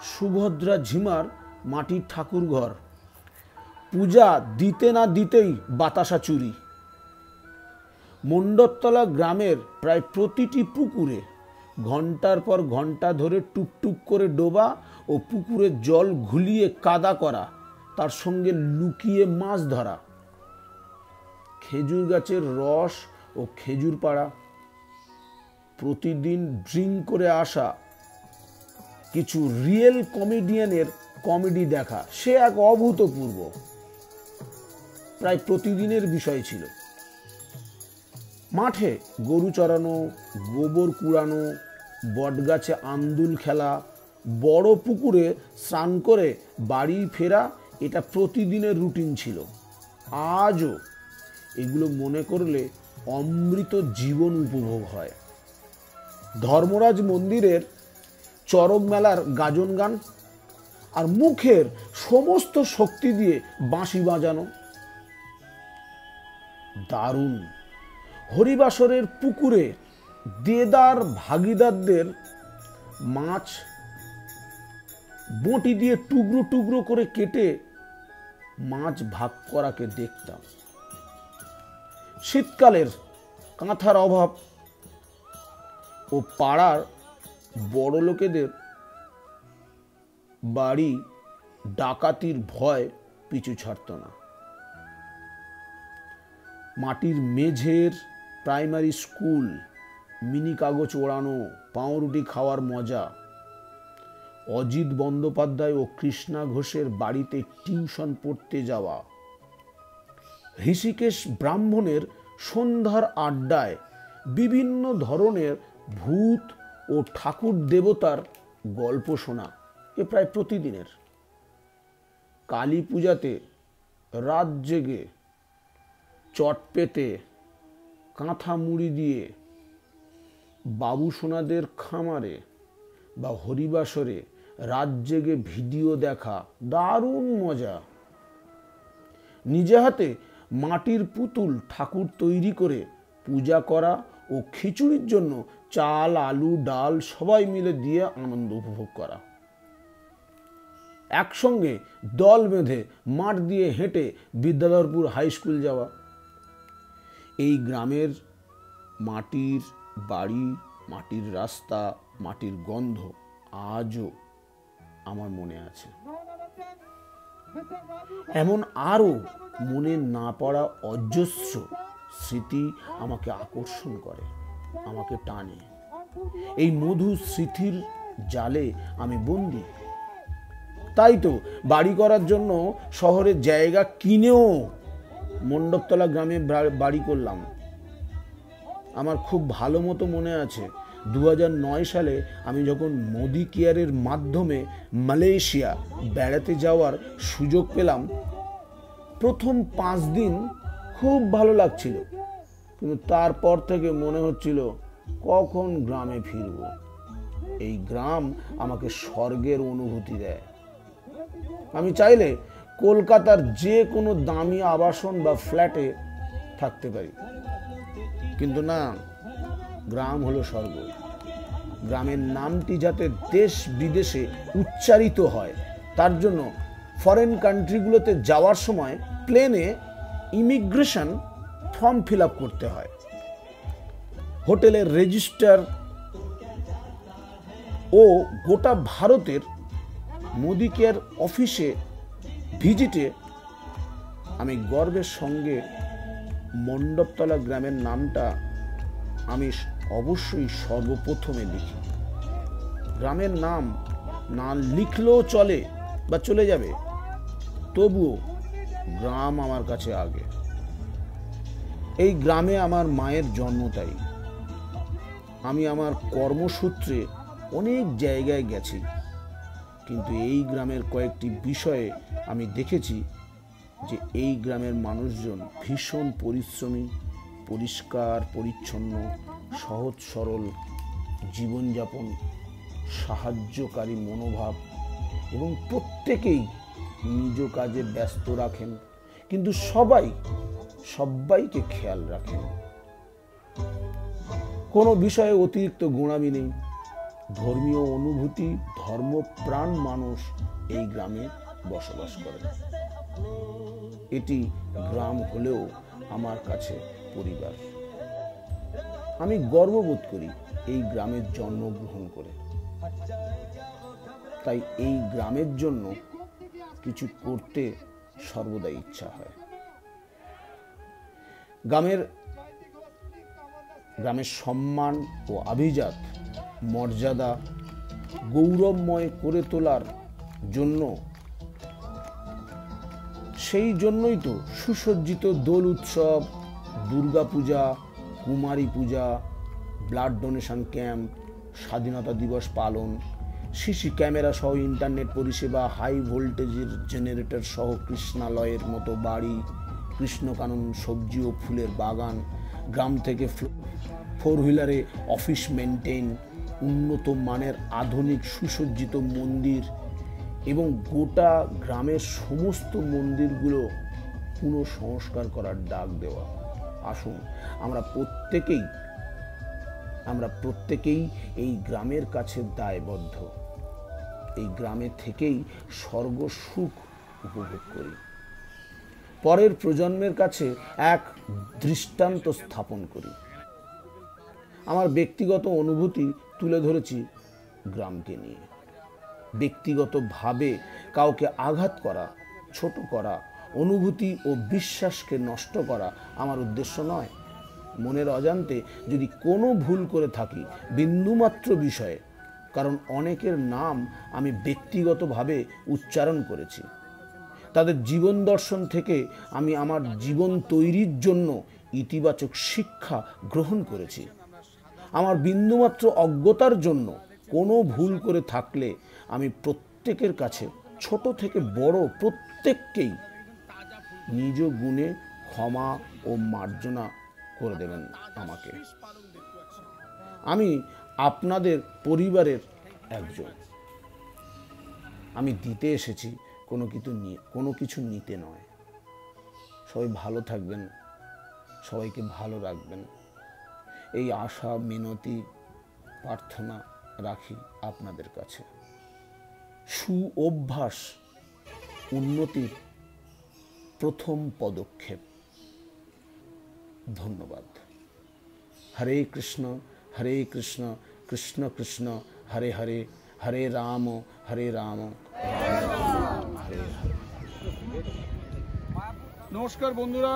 সুভদ্রা ঝিমার মাটির ঠাকুর ঘর, পূজা দিতে না দিতেই বাতাসা চুরি। মণ্ডপতলা গ্রামের প্রায় প্রতিটি পুকুরে ঘন্টার পর ঘন্টা ধরে টুকটুক করে ডোবা ও পুকুরের জল ঘুলিয়ে কাদা করা, তার সঙ্গে লুকিয়ে মাছ ধরা। খেজুর গাছের রস ও খেজুর পাড়া, প্রতিদিন ড্রিঙ্ক করে আসা কিছু রিয়েল কমেডিয়ানের কমেডি দেখা, সে এক অভূতপূর্ব প্রায় প্রতিদিনের বিষয় ছিল। মাঠে গরু চড়ানো, গোবর কুড়ানো, বটগাছে আন্দুল খেলা, বড় পুকুরে স্নান করে বাড়ি ফেরা, এটা প্রতিদিনের রুটিন ছিল। আজও এগুলো মনে করলে অমৃত জীবন উপভোগ হয়। ধর্মরাজ মন্দিরের চরক মেলার গাজন গান আর মুখের সমস্ত শক্তি দিয়ে বাঁশি বাজানো দারুণ। হরিবাসরের পুকুরে দেদার ভাগিদারদের মাছ বঁটি দিয়ে টুকরো টুকরো করে কেটে মাছ ভাগ করাকে দেখতাম। শীতকালের কাঁথার অভাব ও পাড়ার বড় লোকেদের বাড়ি ডাকাতির ভয় পিছু ছাড়ত না। মাটির মেঝের প্রাইমারি স্কুল, মিনি কাগজ ওড়ানো, পাউরুটি খাওয়ার মজা, অজিত বন্দ্যোপাধ্যায় ও কৃষ্ণা ঘোষের বাড়িতে টিউশন পড়তে যাওয়া, ঋষিকেশ ব্রাহ্মণের সন্ধ্যার আড্ডায় বিভিন্ন ধরনের ভূত ও ঠাকুর দেবতার গল্প শোনা এ প্রায় প্রতিদিনের। কালী পূজাতে রাত জেগে চট পেতে কাঁথা মুড়ি দিয়ে বাবু সোনাদের খামারে বা হরিবাসরে রাত জেগে ভিডিও দেখা দারুণ মজা। নিজে হাতে মাটির পুতুল ঠাকুর তৈরি করে পূজা করা ও খিচুড়ির জন্য চাল আলু ডাল সবাই মিলে দিয়ে আনন্দ উপভোগ করা। একসঙ্গে দল বেঁধে মাঠ দিয়ে হেঁটে বিদ্যাধরপুর হাই স্কুল যাওয়া। এই গ্রামের মাটির বাড়ি, মাটির রাস্তা, মাটির গন্ধ আজও আমার মনে আছে। এমন আরও মনে না পড়া অজস্র স্মৃতি আমাকে আকর্ষণ করে, আমাকে টানে। এই মধুর স্মৃতির জালে আমি বন্দী। তাই তো বাড়ি করার জন্য শহরের জায়গা কিনেও মণ্ডপতলা গ্রামে বাড়ি করলাম। আমার খুব ভালো মতো মনে আছে 2009 সালে আমি যখন মোদি কেয়ারের মাধ্যমে মালয়েশিয়া বেড়াতে যাওয়ার সুযোগ পেলাম। প্রথম 5 দিন খুব ভালো লাগছিল, কিন্তু তারপর থেকে মনে হচ্ছিল কখন গ্রামে ফিরব। এই গ্রাম আমাকে স্বর্গের অনুভূতি দেয়। আমি চাইলে কলকাতার যে কোনো দামি আবাসন বা ফ্ল্যাটে থাকতে পারি, কিন্তু না, গ্রাম হলো স্বর্গ। গ্রামের নামটি যাতে দেশ বিদেশে উচ্চারিত হয়, তার জন্য ফরেন কান্ট্রিগুলোতে যাওয়ার সময় প্লেনে ইমিগ্রেশন ফর্ম ফিল আপ করতে হয়। হোটেলের রেজিস্টার ও গোটা ভারতের মোদি কেয়ার অফিসে ভিজিটে আমি গর্বের সঙ্গে মণ্ডপতলা গ্রামের নামটা আমি অবশ্যই সর্বপ্রথমে লিখি। গ্রামের নাম না লিখলেও চলে বা চলে যাবে, তবুও গ্রাম আমার কাছে আগে। এই গ্রামে আমার মায়ের জন্ম, তাই আমি আমার কর্মসূত্রে অনেক জায়গায় গেছি, কিন্তু এই গ্রামের কয়েকটি বিষয়ে আমি দেখেছি যে এই গ্রামের মানুষজন ভীষণ পরিশ্রমী, পরিষ্কার পরিচ্ছন্ন, সহজ সরল জীবনযাপন, সাহায্যকারী মনোভাব এবং প্রত্যেকেই নিজ কাজে ব্যস্ত রাখেন, কিন্তু সবাইকে খেয়াল রাখেন। কোনো বিষয়ে অতিরিক্ত গোঁড়ামি নেই। ধর্মীয় অনুভূতি, ধর্মপ্রাণ মানুষ এই গ্রামে বসবাস করেন। এটি গ্রাম হলেও আমার কাছে পরিবার। আমি গর্ববোধ করি এই গ্রামের জন্মগ্রহণ করে। তাই এই গ্রামের জন্য কিছু করতে সর্বদা ইচ্ছা হয়। গ্রামের সম্মান ও আভিজাত মর্যাদা গৌরবময় করে তোলার জন্য, সেই জন্যই তো সুসজ্জিত দোল উৎসব, দুর্গাপূজা, কুমারী পূজা, ব্লাড ডোনেশন ক্যাম্প, স্বাধীনতা দিবস পালন, সিসি ক্যামেরা সহ ইন্টারনেট পরিষেবা, হাই ভোল্টেজের জেনারেটর সহ কৃষ্ণালয়ের মতো বাড়ি, কৃষ্ণকানন সবজি ও ফুলের বাগান, গ্রাম থেকে 4 হুইলারে অফিস মেনটেন, উন্নত মানের আধুনিক সুসজ্জিত মন্দির এবং গোটা গ্রামের সমস্ত মন্দিরগুলো পুনঃসংস্কার করার ডাক দেওয়া। আসুন আমরা প্রত্যেকেই এই গ্রামের কাছে দায়বদ্ধ। এই গ্রামে থেকেই স্বর্গ সুখ উপভোগ করি। পরের প্রজন্মের কাছে এক দৃষ্টান্ত স্থাপন করি। আমার ব্যক্তিগত অনুভূতি তুলে ধরেছি গ্রামকে নিয়ে। ব্যক্তিগতভাবে কাউকে আঘাত করা, ছোট করা, অনুভূতি ও বিশ্বাসকে নষ্ট করা আমার উদ্দেশ্য নয়। মনের অজান্তে যদি কোনো ভুল করে থাকি বিন্দুমাত্র বিষয়ে, কারণ অনেকের নাম আমি ব্যক্তিগতভাবে উচ্চারণ করেছি, তাদের জীবন দর্শন থেকে আমি আমার জীবন তৈরির জন্য ইতিবাচক শিক্ষা গ্রহণ করেছি, আমার বিন্দুমাত্র অজ্ঞতার জন্য কোনো ভুল করে থাকলে আমি প্রত্যেকের কাছে, ছোট থেকে বড় প্রত্যেককেই নিজ গুণে ক্ষমা ও মার্জনা করে দেবেন আমাকে। আমি আপনাদের পরিবারের একজন। আমি দিতে এসেছি, কোনো কিছু নিতে নয়। সবাই ভালো থাকবেন, সবাইকে ভালো রাখবেন, এই আশা মিনতি প্রার্থনা রাখি আপনাদের কাছে। সুঅভ্যাস উন্নতির প্রথম পদক্ষেপ। ধন্যবাদ। হরে কৃষ্ণ কৃষ্ণ কৃষ্ণ হরে হরে, হরে রাম রাম রাম হরে হরে।
নমস্কার বন্ধুরা,